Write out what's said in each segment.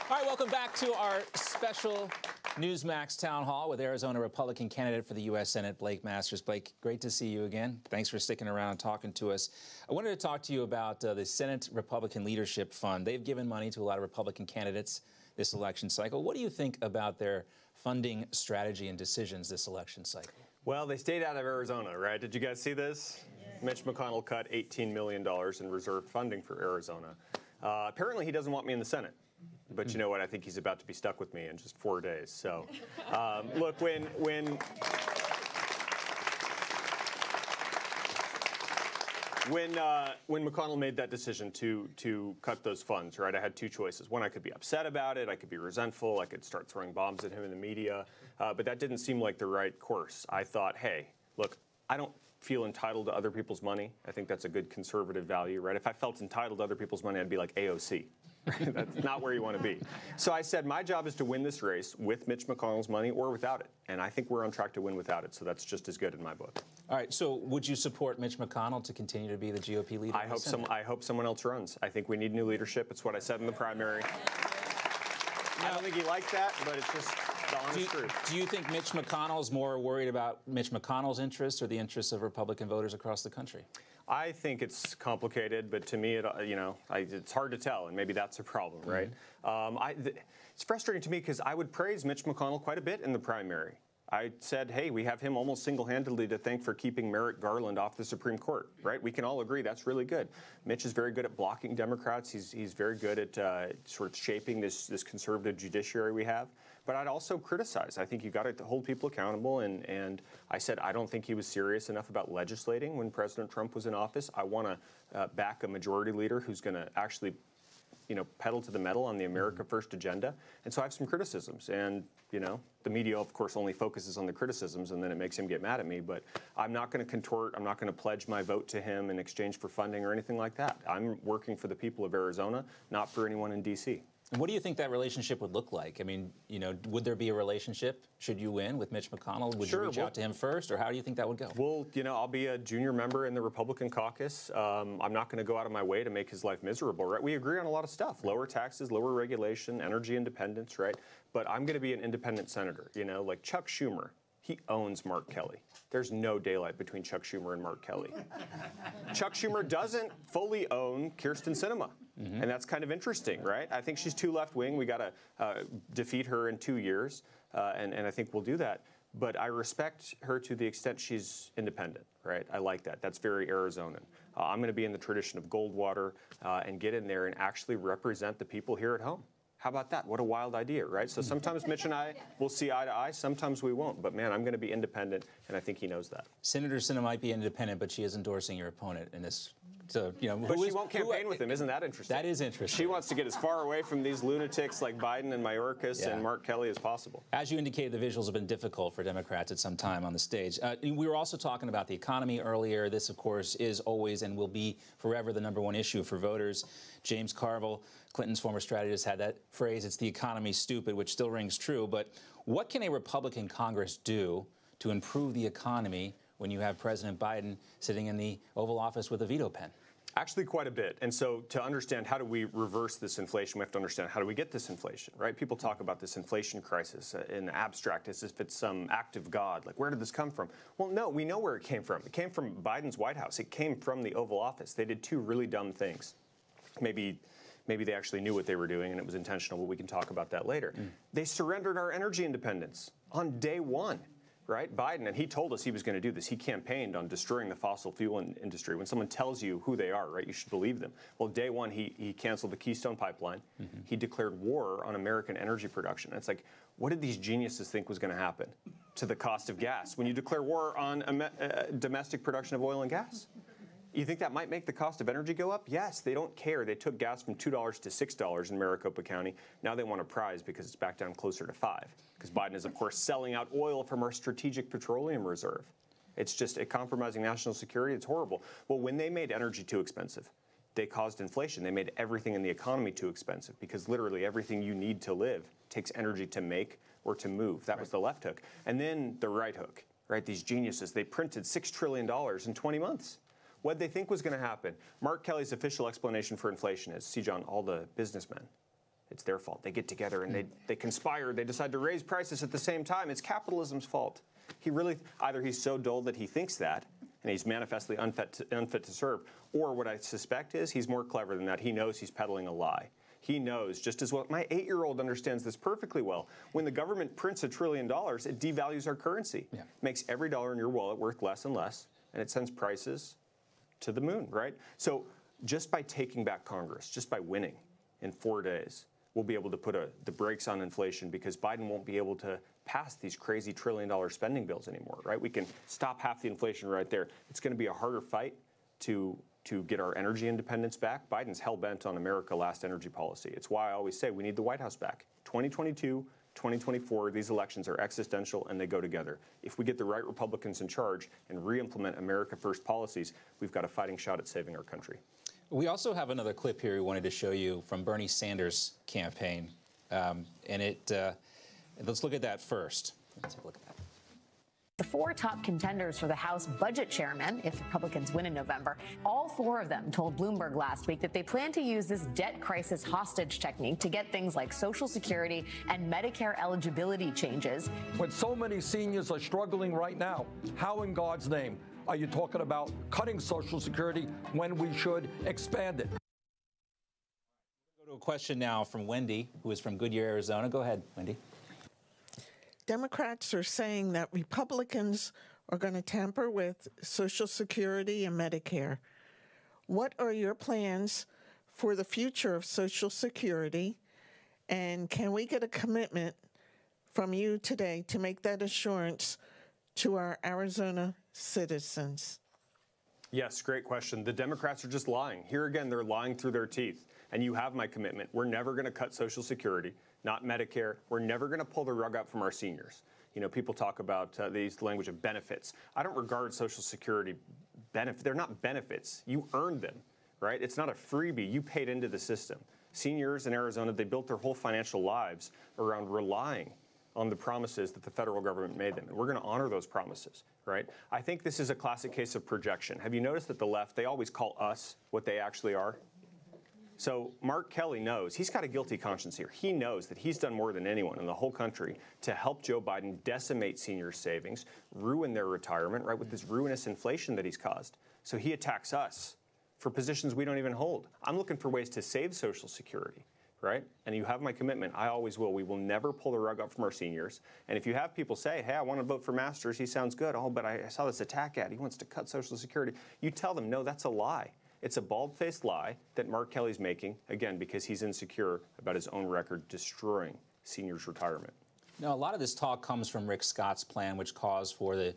All right, welcome back to our special Newsmax Town Hall with Arizona Republican candidate for the U.S. Senate, Blake Masters. Blake, great to see you again. Thanks for sticking around and talking to us. I wanted to talk to you about the Senate Republican Leadership Fund. They've given money to a lot of Republican candidates this election cycle. What do you think about their funding strategy and decisions this election cycle? Well, they stayed out of Arizona, right? Did you guys see this? Yeah. Mitch McConnell cut $18 million in reserve funding for Arizona. Apparently, he doesn't want me in the Senate. But you know what? I think he's about to be stuck with me in just 4 days. So, look, when McConnell made that decision to cut those funds, right, I had two choices. One, I could be upset about it. I could be resentful. I could start throwing bombs at him in the media. But that didn't seem like the right course. I thought, hey, look, I don't feel entitled to other people's money. I think that's a good conservative value, right? If I felt entitled to other people's money, I'd be like AOC. That's not where you want to be. So I said, my job is to win this race with Mitch McConnell's money or without it. And I think we're on track to win without it. So that's just as good in my book. All right. So would you support Mitch McConnell to continue to be the GOP leader? I hope someone else runs. I think we need new leadership. It's what I said in the primary. I don't think he likes that, but it's just the honest truth. Do you think Mitch McConnell is more worried about Mitch McConnell's interests or the interests of Republican voters across the country? I think it's complicated, but to me, it's hard to tell, and maybe that's a problem, right? It's frustrating to me because I would praise Mitch McConnell quite a bit in the primary. I said, hey, we have him almost single-handedly to thank for keeping Merrick Garland off the Supreme Court, right? We can all agree that's really good. Mitch is very good at blocking Democrats. He's very good at sort of shaping this conservative judiciary we have. But I'd also criticize. I think you've got to hold people accountable. And I said I don't think he was serious enough about legislating when President Trump was in office. I want to back a majority leader who's going to actually, pedal to the metal on the America First agenda. And so I have some criticisms. And, the media, of course, only focuses on the criticisms, and then it makes him get mad at me. But I'm not going to contort. I'm not going to pledge my vote to him in exchange for funding or anything like that. I'm working for the people of Arizona, not for anyone in D.C. And what do you think that relationship would look like? I mean, would there be a relationship, should you win, with Mitch McConnell? Would you reach out to him first, or how do you think that would go? Well, I'll be a junior member in the Republican caucus. I'm not going to go out of my way to make his life miserable, right? We agree on a lot of stuff. Lower taxes, lower regulation, energy independence, right? But I'm going to be an independent senator, like Chuck Schumer. He owns Mark Kelly. There's no daylight between Chuck Schumer and Mark Kelly. Chuck Schumer doesn't fully own Kyrsten Sinema. And that's kind of interesting, right? I think she's too left-wing. We got to defeat her in 2 years, and I think we'll do that. But I respect her to the extent she's independent, right? I like that. That's very Arizonan. I'm going to be in the tradition of Goldwater and get in there and actually represent the people here at home. How about that? What a wild idea, right? So sometimes Mitch and I will see eye to eye. Sometimes we won't. But, man, I'm going to be independent, and I think he knows that. Senator Sinema might be independent, but she is endorsing your opponent in this. So, but she won't campaign with him. Isn't that interesting? That is interesting. She wants to get as far away from these lunatics like Biden and Mayorkas and Mark Kelly as possible. As you indicated, the visuals have been difficult for Democrats at some time on the stage. We were also talking about the economy earlier. This, of course, is always and will be forever the #1 issue for voters. James Carville, Clinton's former strategist, had that phrase, "It's the economy, stupid," which still rings true. But what can a Republican Congress do to improve the economy when you have President Biden sitting in the Oval Office with a veto pen? Actually, quite a bit. And so to understand how do we reverse this inflation, we have to understand how do we get this inflation, right? People talk about this inflation crisis in the abstract as if it's some act of God. Like, where did this come from? Well, no, we know where it came from. It came from Biden's White House. It came from the Oval Office. They did two really dumb things. Maybe they actually knew what they were doing and it was intentional, but we can talk about that later. They surrendered our energy independence on day one. Right? Biden, and he told us he was going to do this. He campaigned on destroying the fossil fuel industry. When someone tells you who they are, right, you should believe them. Well, day one, he canceled the Keystone Pipeline. He declared war on American energy production. And it's like, what did these geniuses think was going to happen to the cost of gas when you declare war on domestic production of oil and gas? You think that might make the cost of energy go up? Yes, they don't care. They took gas from $2 to $6 in Maricopa County. Now they want a prize because it's back down closer to $5. Because Biden is, of course, selling out oil from our strategic petroleum reserve. It's just compromising national security. It's horrible. Well, when they made energy too expensive, they caused inflation. They made everything in the economy too expensive because literally everything you need to live takes energy to make or to move. That was the left hook. And then the right hook, right? These geniuses, they printed $6 trillion in 20 months. What did they think was going to happen? Mark Kelly's official explanation for inflation is, see, John, all the businessmen, It's their fault. They get together and they conspire. They decide to raise prices at the same time. It's capitalism's fault. He really, either he's so dull that he thinks that, and he's manifestly unfit to serve, or what I suspect is he's more clever than that. He knows he's peddling a lie. He knows just as well. My 8-year-old understands this perfectly well. When the government prints $1 trillion, it devalues our currency. Yeah. Makes every dollar in your wallet worth less and less, and it sends prices to the moon, right? So just by taking back Congress, just by winning in 4 days, we'll be able to put the brakes on inflation, because Biden won't be able to pass these crazy $1 trillion spending bills anymore, right? We can stop half the inflation right there. It's going to be a harder fight to get our energy independence back. Biden's hell-bent on America last energy policy. It's why I always say we need the White House back. 2022, 2024, these elections are existential and they go together. If we get the right Republicans in charge and re-implement America First policies, we've got a fighting shot at saving our country. We also have another clip here we wanted to show you from Bernie Sanders' campaign. Let's look at that first. Let's take a look at that. The 4 top contenders for the House budget chairman, if Republicans win in November, all 4 of them told Bloomberg last week that they plan to use this debt crisis hostage technique to get things like Social Security and Medicare eligibility changes. When so many seniors are struggling right now, how in God's name are you talking about cutting Social Security when we should expand it? We'll go to a question now from Wendy, who is from Goodyear, Arizona. Go ahead, Wendy. Democrats are saying that Republicans are going to tamper with Social Security and Medicare. What are your plans for the future of Social Security? And can we get a commitment from you today to make that assurance to our Arizona citizens? Yes, great question. The Democrats are just lying. Here again, they're lying through their teeth. And you have my commitment. We're never going to cut Social Security, not Medicare. We're never going to pull the rug out from our seniors. You know, people talk about the language of benefits. I don't regard Social Security benefits. They're not benefits. You earned them, right? It's not a freebie. You paid into the system. Seniors in Arizona, they built their whole financial lives around relying on the promises that the federal government made them. And we're going to honor those promises, right? I think this is a classic case of projection. Have you noticed that the left, they always call us what they actually are? So Mark Kelly knows, he's got a guilty conscience here. He knows that he's done more than anyone in the whole country to help Joe Biden decimate senior savings, ruin their retirement, right, with this ruinous inflation that he's caused. So he attacks us for positions we don't even hold. I'm looking for ways to save Social Security, right? And you have my commitment. I always will. We will never pull the rug out from our seniors. And if you have people say, hey, I want to vote for Masters, he sounds good. Oh, but I saw this attack ad. He wants to cut Social Security. You tell them, no, that's a lie. It's a bald-faced lie that Mark Kelly's making, again, because he's insecure about his own record destroying seniors' retirement. Now, a lot of this talk comes from Rick Scott's plan, which calls for the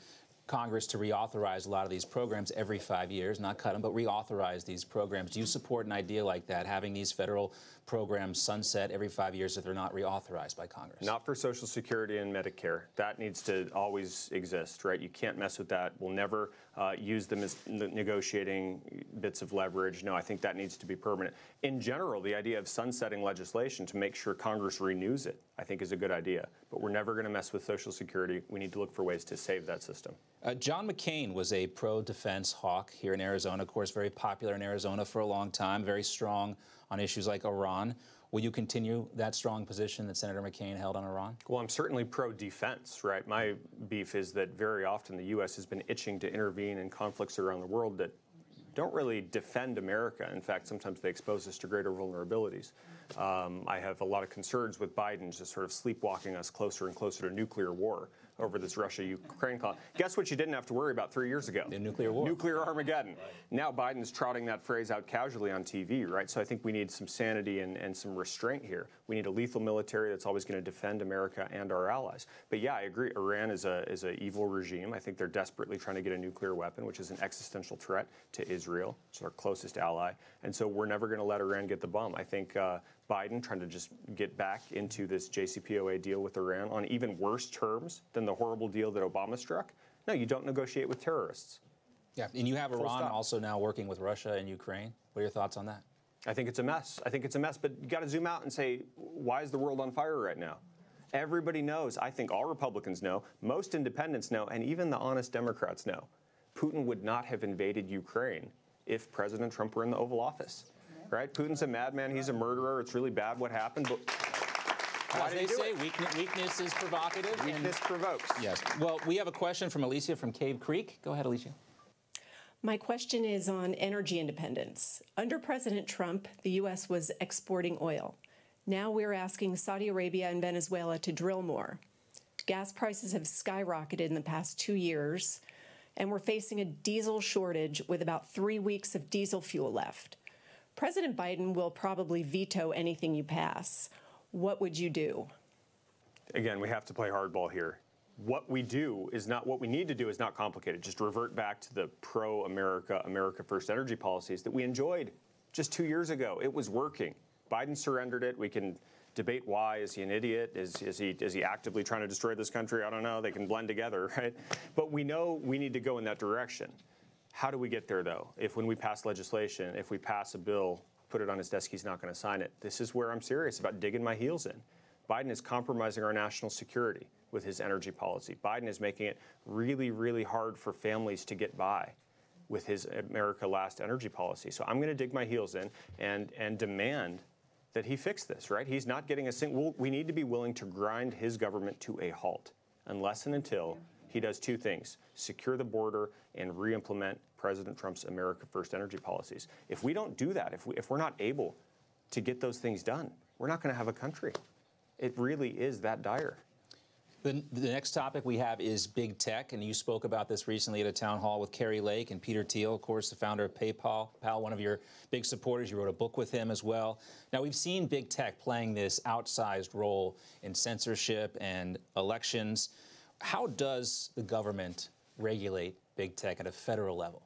Congress to reauthorize a lot of these programs every 5 years, not cut them, but reauthorize these programs. Do you support an idea like that, having these federal programs sunset every 5 years if they're not reauthorized by Congress? Not for Social Security and Medicare. That needs to always exist, right? You can't mess with that. We'll never use them as negotiating bits of leverage. No, I think that needs to be permanent. In general, the idea of sunsetting legislation to make sure Congress renews it, I think is a good idea. But we're never going to mess with Social Security. We need to look for ways to save that system. John McCain was a pro-defense hawk here in Arizona, of course, very popular in Arizona for a long time, very strong on issues like Iran. Will you continue that strong position that Senator McCain held on Iran? Well, I'm certainly pro-defense, right? My beef is that very often the U.S. has been itching to intervene in conflicts around the world that don't really defend America. In fact, sometimes they expose us to greater vulnerabilities. I have a lot of concerns with Biden just sort of sleepwalking us closer and closer to nuclear war over this Russia-Ukraine conflict. Guess what you didn't have to worry about 3 years ago? The nuclear war. Nuclear Armageddon. Right. Now Biden's trotting that phrase out casually on TV, right? So I think we need some sanity and some restraint here. We need a lethal military that's always going to defend America and our allies. But yeah, I agree. Iran is an evil regime. I think they're desperately trying to get a nuclear weapon, which is an existential threat to Israel, which is our closest ally. And so we're never going to let Iran get the bomb. I think Biden trying to just get back into this JCPOA deal with Iran on even worse terms than the horrible deal that Obama struck. No, you don't negotiate with terrorists. Yeah, and you have Iran also now working with Russia and Ukraine. What are your thoughts on that? I think it's a mess. I think it's a mess, but you got to zoom out and say, why is the world on fire right now? Everybody knows. I think all Republicans know, most independents know, and even the honest Democrats know. Putin would not have invaded Ukraine if President Trump were in the Oval Office. right? Putin's a madman. He's a murderer. It's really bad what happened. But as they say, weakness is provocative. Weakness provokes. Yes. Well, we have a question from Alicia from Cave Creek. Go ahead, Alicia. My question is on energy independence. Under President Trump, the U.S. was exporting oil. Now we're asking Saudi Arabia and Venezuela to drill more. Gas prices have skyrocketed in the past 2 years, and we're facing a diesel shortage with about 3 weeks of diesel fuel left. President Biden will probably veto anything you pass. What would you do? Again, we have to play hardball here. What we need to do is not complicated. Just revert back to the pro-America, America First energy policies that we enjoyed just 2 years ago. It was working. Biden surrendered it. We can debate why. Is he an idiot? Is he actively trying to destroy this country? I don't know. They can blend together, right? But we know we need to go in that direction. How do we get there, though? If when we pass legislation, if we pass a bill, put it on his desk, he's not going to sign it. This is where I'm serious about digging my heels in. Biden is compromising our national security with his energy policy. Biden is making it really, really hard for families to get by with his America Last energy policy. So I'm going to dig my heels in and demand that he fix this, right? He's not getting a single. We need to be willing to grind his government to a halt unless and until he does two things: secure the border and re-implement President Trump's America First energy policies. If we don't do that, if we're not able to get those things done, we're not going to have a country. It really is that dire. The next topic we have is big tech, and you spoke about this recently at a town hall with Kari Lake and Peter Thiel, of course, the founder of PayPal, one of your big supporters. You wrote a book with him as well. Now, we've seen big tech playing this outsized role in censorship and elections. How does the government regulate big tech at a federal level?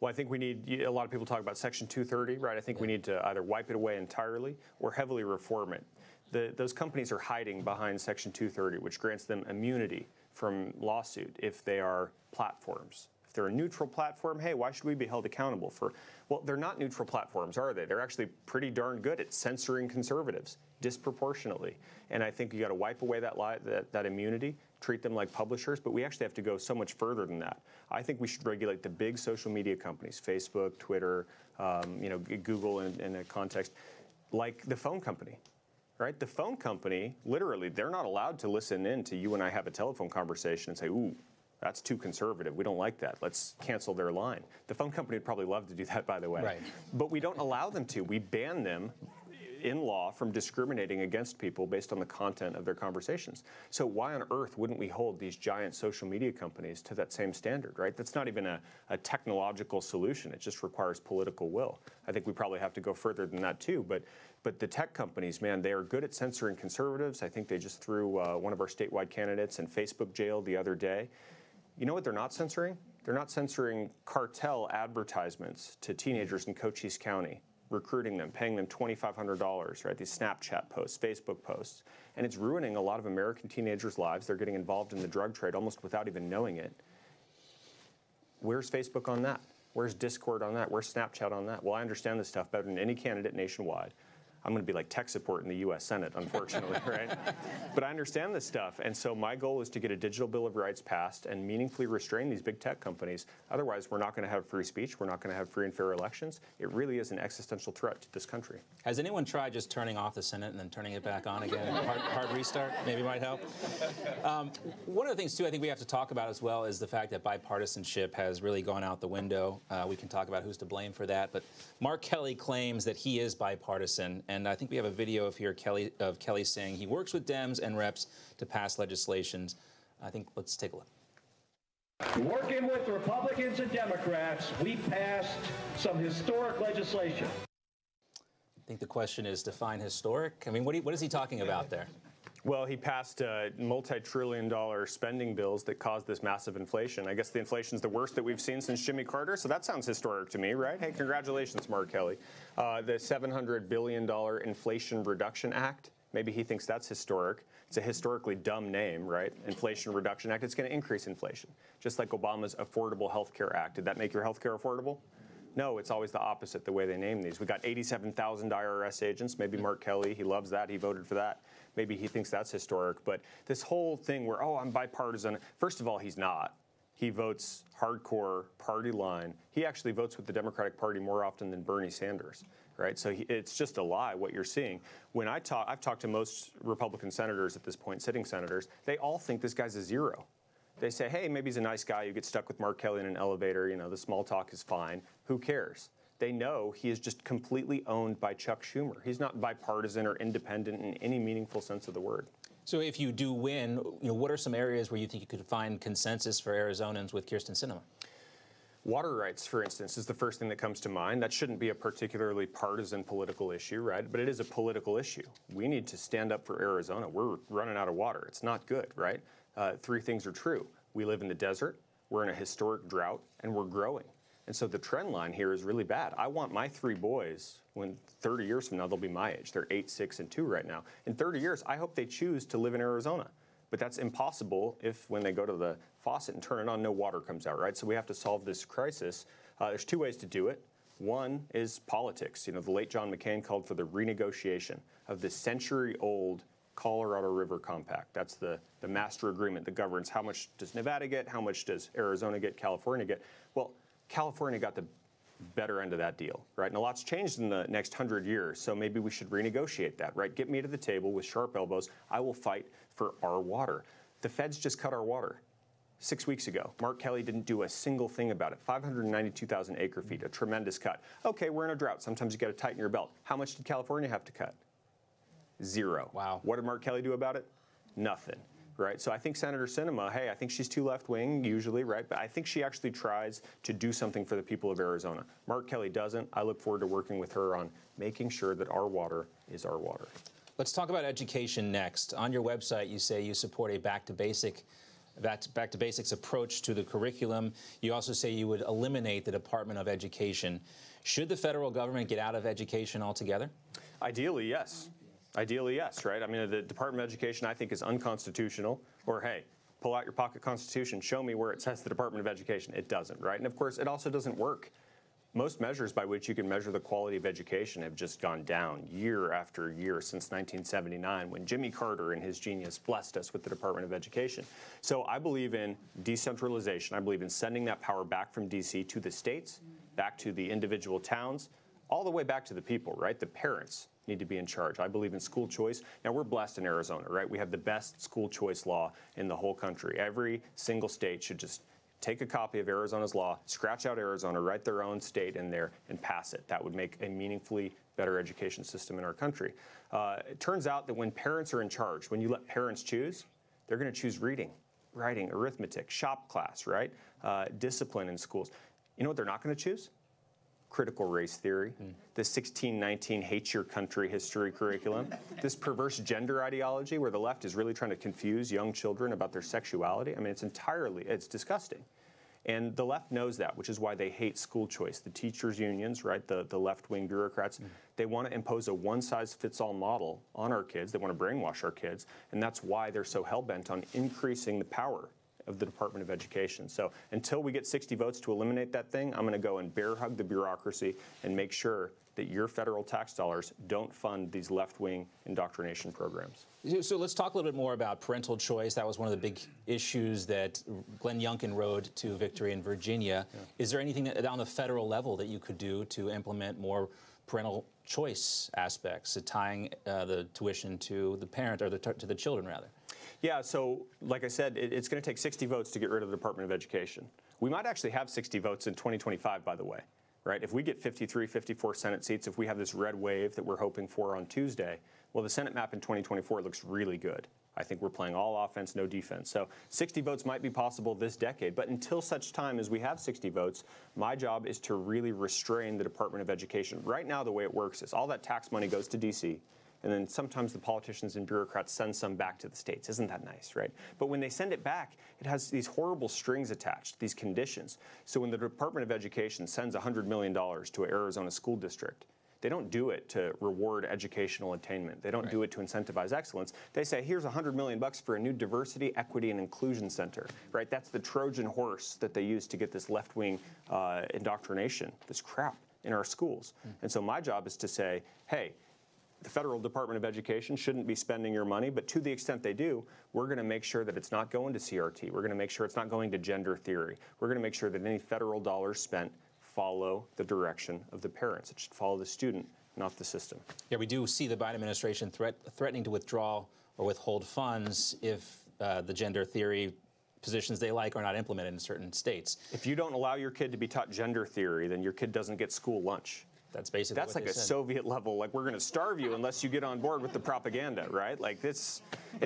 Well, I think we need, a lot of people talk about Section 230, right? I think we need to either wipe it away entirely or heavily reform it. Those companies are hiding behind Section 230, which grants them immunity from lawsuit if they are platforms. If they're a neutral platform, hey, why should we be held accountable for? Well, they're not neutral platforms, are they? They're actually pretty darn good at censoring conservatives disproportionately. And I think you got to wipe away that immunity, treat them like publishers, but we actually have to go so much further than that. I think we should regulate the big social media companies, Facebook, Twitter, Google in a context, like the phone company. Right? The phone company, literally, they're not allowed to listen in to you and I have a telephone conversation and say, ooh, that's too conservative. We don't like that. Let's cancel their line. The phone company would probably love to do that, by the way. Right. But we don't allow them to. We ban them in law from discriminating against people based on the content of their conversations. So why on earth wouldn't we hold these giant social media companies to that same standard, right? That's not even a technological solution. It just requires political will. I think we probably have to go further than that too. But the tech companies, man, they are good at censoring conservatives. I think they just threw one of our statewide candidates in Facebook jail the other day. You know what they're not censoring? They're not censoring cartel advertisements to teenagers in Cochise County, recruiting them, paying them $2,500, right? These Snapchat posts, Facebook posts. And it's ruining a lot of American teenagers' lives. They're getting involved in the drug trade almost without even knowing it. Where's Facebook on that? Where's Discord on that? Where's Snapchat on that? Well, I understand this stuff better than any candidate nationwide. I'm going to be like tech support in the U.S. Senate, unfortunately, right? But I understand this stuff. And so my goal is to get a digital Bill of Rights passed and meaningfully restrain these big tech companies. Otherwise, we're not going to have free speech. We're not going to have free and fair elections. It really is an existential threat to this country. Has anyone tried just turning off the Senate and then turning it back on again? Hard restart maybe might help. One of the things, too, I think we have to talk about as well is the fact that bipartisanship has really gone out the window. We can talk about who's to blame for that. But Mark Kelly claims that he is bipartisan. And I think we have a video of Kelly saying he works with Dems and reps to pass legislations. I think let's take a look. Working with Republicans and Democrats, we passed some historic legislation. I think the question is define historic. I mean, what is he talking about there? Well, he passed multi-trillion-dollar spending bills that caused this massive inflation. I guess the inflation's the worst that we've seen since Jimmy Carter, so that sounds historic to me, right? Hey, congratulations, Mark Kelly. The $700 billion Inflation Reduction Act, maybe he thinks that's historic. It's a historically dumb name, right? Inflation Reduction Act. It's going to increase inflation, just like Obama's Affordable Health Care Act. Did that make your health care affordable? No, it's always the opposite, the way they name these. We got 87,000 IRS agents. Maybe Mark Kelly, he loves that. He voted for that. Maybe he thinks that's historic. But this whole thing where, oh, I'm bipartisan. First of all, he's not. He votes hardcore party line. He actually votes with the Democratic Party more often than Bernie Sanders. right? So it's just a lie what you're seeing. When I've talked to most Republican senators at this point, sitting senators, they all think this guy's a zero. They say, hey, maybe he's a nice guy. You get stuck with Mark Kelly in an elevator. You know, the small talk is fine. Who cares? They know he is just completely owned by Chuck Schumer. He's not bipartisan or independent in any meaningful sense of the word. So if you do win, what are some areas where you think you could find consensus for Arizonans with Kyrsten Sinema? Water rights, for instance, is the first thing that comes to mind. That shouldn't be a particularly partisan political issue, right? But it is a political issue. We need to stand up for Arizona. We're running out of water. It's not good, right? Three things are true. We live in the desert, we're in a historic drought, and we're growing. And so the trend line here is really bad. I want my three boys, when 30 years from now, they'll be my age. They're 8, 6, and 2 right now. In 30 years, I hope they choose to live in Arizona. But that's impossible if when they go to the faucet and turn it on, no water comes out, right? So we have to solve this crisis. There's two ways to do it. One is politics. You know, the late John McCain called for the renegotiation of the century-old Colorado River Compact. That's the master agreement that governs how much does Nevada get, how much does Arizona get, California get. Well, California got the better end of that deal, right? And a lot's changed in the next 100 years, so maybe we should renegotiate that, right? Get me to the table with sharp elbows. I will fight for our water. The feds just cut our water 6 weeks ago. Mark Kelly didn't do a single thing about it. 592,000 acre feet, a tremendous cut. Okay, we're in a drought. Sometimes you got to tighten your belt. How much did California have to cut? Zero. Wow. What did Mark Kelly do about it? Nothing. Right, so I think Senator Sinema, hey, I think she's too left-wing usually, right? But I think she actually tries to do something for the people of Arizona. Mark Kelly doesn't. I look forward to working with her on making sure that our water is our water. Let's talk about education next. On your website, you say you support a back to basics approach to the curriculum. You also say you would eliminate the Department of Education. Should the federal government get out of education altogether? Ideally, yes. Ideally, yes, right? I mean, the Department of Education, I think, is unconstitutional. Or, hey, pull out your pocket constitution, show me where it says the Department of Education. It doesn't, right? And, of course, it also doesn't work. Most measures by which you can measure the quality of education have just gone down year after year since 1979, when Jimmy Carter and his genius blessed us with the Department of Education. So I believe in decentralization. I believe in sending that power back from D.C. to the states, back to the individual towns, all the way back to the people, right? The parents need to be in charge. I believe in school choice. Now, we're blessed in Arizona, right? We have the best school choice law in the whole country. Every single state should just take a copy of Arizona's law, scratch out Arizona, write their own state in there, and pass it. That would make a meaningfully better education system in our country. It turns out that when parents are in charge, when you let parents choose, they're going to choose reading, writing, arithmetic, shop class, right? Discipline in schools. You know what they're not going to choose? Critical race theory, the 1619 hate your country history curriculum, this perverse gender ideology where the left is really trying to confuse young children about their sexuality. I mean, it's disgusting. And the left knows that, which is why they hate school choice. The teachers' unions, right, the left-wing bureaucrats, they want to impose a one-size-fits-all model on our kids. They want to brainwash our kids. And that's why they're so hell-bent on increasing the power of the Department of Education. So until we get 60 votes to eliminate that thing, I'm going to go and bear hug the bureaucracy and make sure that your federal tax dollars don't fund these left-wing indoctrination programs. So let's talk a little bit more about parental choice. That was one of the big issues that Glenn Youngkin rode to victory in Virginia. Yeah. Is there anything that, on the federal level that you could do to implement more parental choice aspects, tying the tuition to the parent or to the children, rather? Yeah, so like I said, it's going to take 60 votes to get rid of the Department of Education. We might actually have 60 votes in 2025, by the way, right? If we get 53, 54 Senate seats, if we have this red wave that we're hoping for on Tuesday, well, the Senate map in 2024 looks really good. I think we're playing all offense, no defense. So 60 votes might be possible this decade, but until such time as we have 60 votes, my job is to really restrain the Department of Education. Right now, the way it works is all that tax money goes to D.C., and then sometimes the politicians and bureaucrats send some back to the states. Isn't that nice, right? But when they send it back, it has these horrible strings attached, these conditions. So when the Department of Education sends $100 million to an Arizona school district, they don't do it to reward educational attainment. They don't do it to incentivize excellence. They say, here's $100 million for a new diversity, equity, and inclusion center, right? That's the Trojan horse that they use to get this left-wing indoctrination, this crap in our schools. And so my job is to say, hey, the Federal Department of Education shouldn't be spending your money, but to the extent they do, we're going to make sure that it's not going to CRT. We're going to make sure it's not going to gender theory. We're going to make sure that any federal dollars spent follow the direction of the parents. It should follow the student, not the system. Yeah, we do see the Biden administration threatening to withdraw or withhold funds if the gender theory positions they like are not implemented in certain states. If you don't allow your kid to be taught gender theory, then your kid doesn't get school lunch. That's basically That's what like a Soviet level, like we're going to starve you unless you get on board with the propaganda, right? Like it's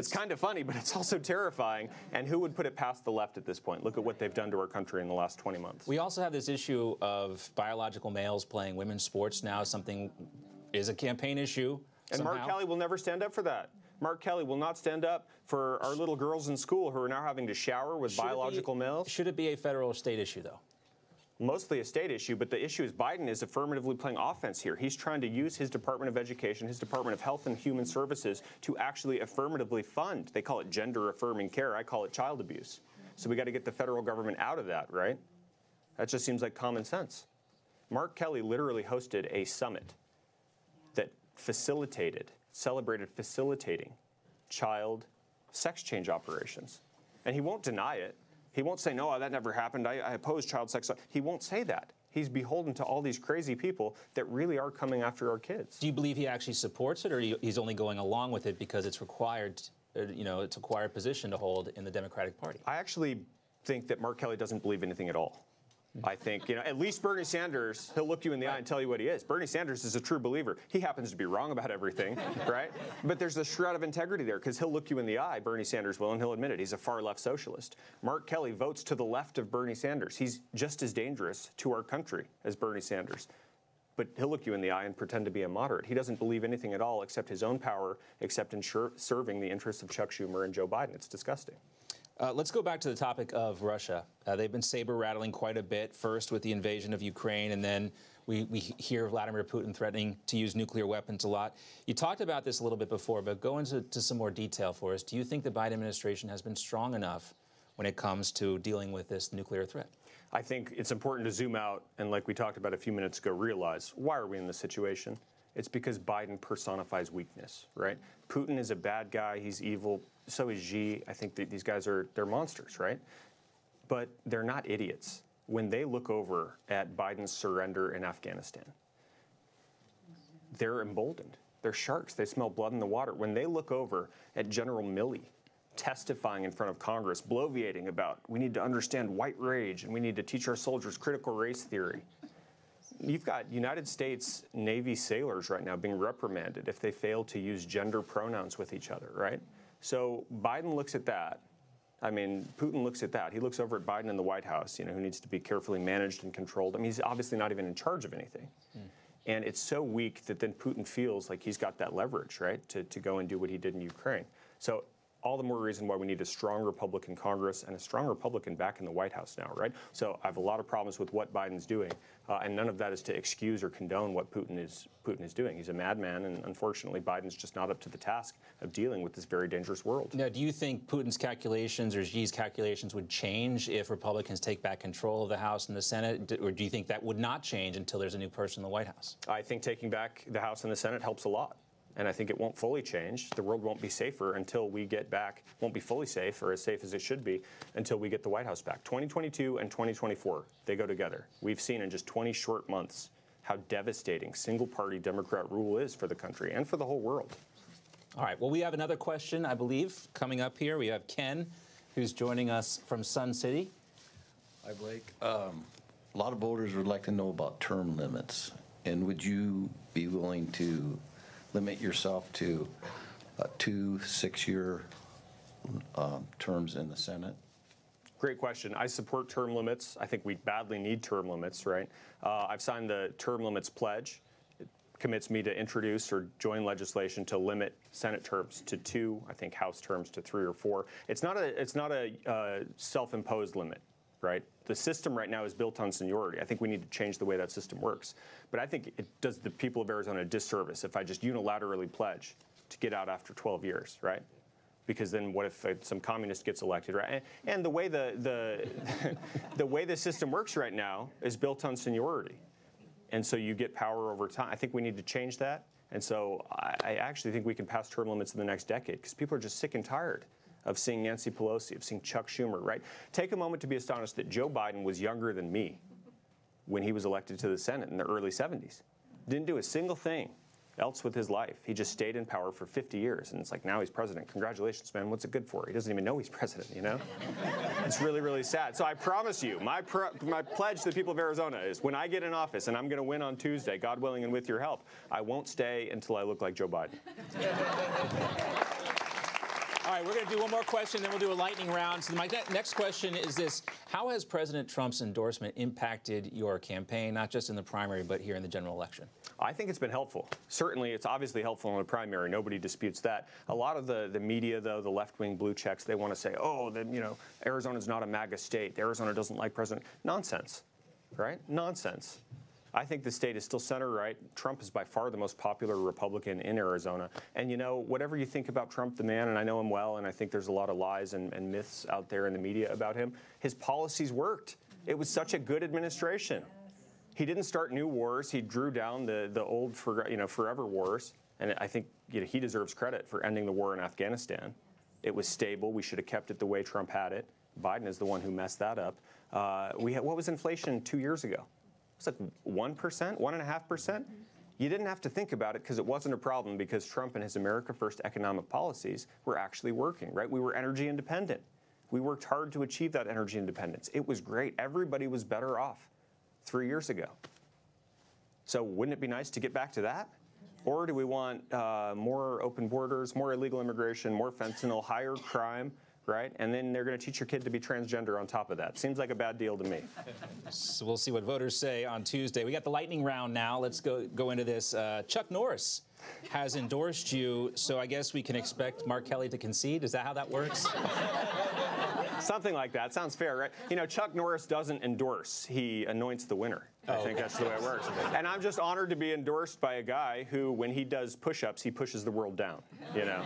kind of funny, but it's also terrifying. And who would put it past the left at this point? Look at what they've done to our country in the last 20 months. We also have this issue of biological males playing women's sports now. Something is a campaign issue. And somehow. Mark Kelly will never stand up for that. Mark Kelly will not stand up for our little girls in school who are now having to shower with biological males. Should it be a federal or state issue, though? Mostly a state issue, but the issue is Biden is affirmatively playing offense here. He's trying to use his Department of Education, his Department of Health and Human Services to actually affirmatively fund. They call it gender-affirming care. I call it child abuse. So we got to get the federal government out of that, right? That just seems like common sense. Mark Kelly literally hosted a summit that celebrated facilitating child sex change operations. And he won't deny it. He won't say, no, that never happened. I oppose child sex. He won't say that. He's beholden to all these crazy people that really are coming after our kids. Do you believe he actually supports it, or he's only going along with it because it's required, it's a required position to hold in the Democratic Party? I actually think that Mark Kelly doesn't believe anything at all. I think, at least Bernie Sanders, he'll look you in the eye and tell you what he is. Bernie Sanders is a true believer. He happens to be wrong about everything, right? But there's a shred of integrity there because he'll look you in the eye, Bernie Sanders will, and he'll admit it. He's a far-left socialist. Mark Kelly votes to the left of Bernie Sanders. He's just as dangerous to our country as Bernie Sanders. But he'll look you in the eye and pretend to be a moderate. He doesn't believe anything at all except his own power, except in serving the interests of Chuck Schumer and Joe Biden. It's disgusting. Let's go back to the topic of Russia. They've been saber-rattling quite a bit, first with the invasion of Ukraine, and then we hear Vladimir Putin threatening to use nuclear weapons a lot. You talked about this a little bit before, but go into some more detail for us. Do you think the Biden administration has been strong enough when it comes to dealing with this nuclear threat? I think it's important to zoom out and, like we talked about a few minutes ago, realize, why are we in this situation? It's because Biden personifies weakness, right? Putin is a bad guy. He's evil. So is Xi. I think that these guys they're monsters, right? But they're not idiots. When they look over at Biden's surrender in Afghanistan, they're emboldened. They're sharks. They smell blood in the water. When they look over at General Milley testifying in front of Congress, bloviating about we need to understand white rage and we need to teach our soldiers critical race theory. You've got United States Navy sailors right now being reprimanded if they fail to use gender pronouns with each other, right? So Biden looks at that. I mean, Putin looks at that. He looks over at Biden in the White House, who needs to be carefully managed and controlled. I mean, he's obviously not even in charge of anything. And it's so weak that then Putin feels like he's got that leverage, right, to go and do what he did in Ukraine. So all the more reason why we need a strong Republican Congress and a strong Republican back in the White House now, right? So I have a lot of problems with what Biden's doing, and none of that is to excuse or condone what Putin is doing. He's a madman, and unfortunately, Biden's just not up to the task of dealing with this very dangerous world. Now, do you think Putin's calculations or Xi's calculations would change if Republicans take back control of the House and the Senate, or do you think that would not change until there's a new person in the White House? I think taking back the House and the Senate helps a lot. And I think it won't fully change. The world won't be safer until we get back, won't be fully safe or as safe as it should be until we get the White House back. 2022 and 2024, they go together. We've seen in just 20 short months how devastating single-party Democrat rule is for the country and for the whole world. All right. Well, we have another question, I believe, coming up here. We have Ken, who's joining us from Sun City. Hi, Blake. A lot of voters would like to know about term limits. And would you be willing to limit yourself to 2 6-year terms in the Senate? Great question. I support term limits. I think we badly need term limits, right? I've signed the term limits pledge. It commits me to introduce or join legislation to limit Senate terms to 2, I think House terms to 3 or 4. It's not a self-imposed limit, right? The system right now is built on seniority. I think we need to change the way that system works. But I think it does the people of Arizona a disservice if I just unilaterally pledge to get out after 12 years, right? Because then what if some communist gets elected, right? And the way the way the system works right now is built on seniority. And so you get power over time. I think we need to change that. And so I actually think we can pass term limits in the next decade because people are just sick and tired of seeing Nancy Pelosi, of seeing Chuck Schumer, right? Take a moment to be astonished that Joe Biden was younger than me when he was elected to the Senate in the early 70s. Didn't do a single thing else with his life. He just stayed in power for 50 years, and it's like, now he's president. Congratulations, man. What's it good for? He doesn't even know he's president, you know? It's really, really sad. So I promise you, my pledge to the people of Arizona is when I get in office, and I'm going to win on Tuesday, God willing and with your help, I won't stay until I look like Joe Biden. All right, we're going to do one more question, then we'll do a lightning round. So my next question is this. How has President Trump's endorsement impacted your campaign, not just in the primary, but here in the general election? I think it's been helpful. Certainly, it's obviously helpful in the primary. Nobody disputes that. A lot of the media, though, the left-wing blue checks, they want to say, oh, then, you know, Arizona's not a MAGA state. Arizona doesn't like President. Nonsense, right? Nonsense. I think the state is still center-right. Trump is by far the most popular Republican in Arizona. And, you know, whatever you think about Trump, the man, and I know him well, and I think there's a lot of lies and myths out there in the media about him, his policies worked. It was such a good administration. He didn't start new wars. He drew down the old, forever wars. And I think he deserves credit for ending the war in Afghanistan. It was stable. We should have kept it the way Trump had it. Biden is the one who messed that up. What was inflation 2 years ago? It's like 1%, 1.5%. You didn't have to think about it because it wasn't a problem because Trump and his America First economic policies were actually working, right? We were energy independent. We worked hard to achieve that energy independence. It was great. Everybody was better off 3 years ago. So wouldn't it be nice to get back to that? Or do we want more open borders, more illegal immigration, more fentanyl, higher crime? Right? And then they're going to teach your kid to be transgender on top of that. Seems like a bad deal to me. So we'll see what voters say on Tuesday. We got the lightning round now. Let's go into this. Chuck Norris has endorsed you, so I guess we can expect Mark Kelly to concede. Is that how that works? Something like that. Sounds fair, right? You know, Chuck Norris doesn't endorse. He anoints the winner. I think that's the way it works. And I'm just honored to be endorsed by a guy who, when he does push-ups, he pushes the world down, you know.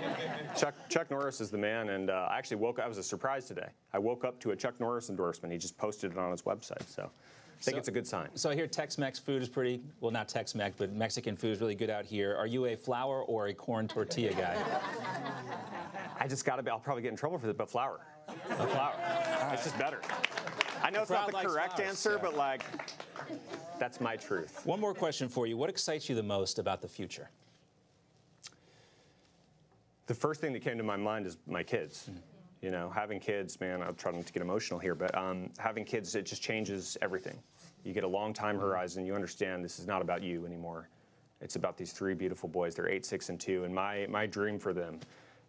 Chuck Norris is the man, and I actually woke up. I was a surprise today. I woke up to a Chuck Norris endorsement. He just posted it on his website, so I think it's a good sign. So I hear Tex-Mex food is pretty, well, not Tex-Mex, but Mexican food is really good out here. Are you a flour or a corn tortilla guy? I just got to be, I'll probably get in trouble for this, but flour. Flour. It's just better. I know it's not the correct answer, but like, that's my truth. One more question for you. What excites you the most about the future? The first thing that came to my mind is my kids. You know, having kids, man, I'm trying not to get emotional here, but having kids, it just changes everything. You get a long time horizon. You understand this is not about you anymore. It's about these three beautiful boys. They're 8, 6, and 2. And my dream for them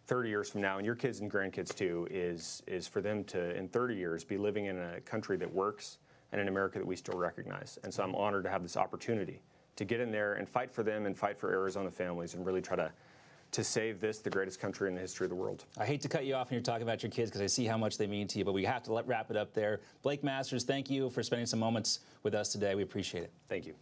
30 years from now, and your kids and grandkids too, is for them to, in 30 years, be living in a country that works and in America that we still recognize. And so I'm honored to have this opportunity to get in there and fight for them and fight for Arizona families and really try to save this, the greatest country in the history of the world. I hate to cut you off when you're talking about your kids because I see how much they mean to you, but we have to wrap it up there. Blake Masters, thank you for spending some moments with us today. We appreciate it. Thank you.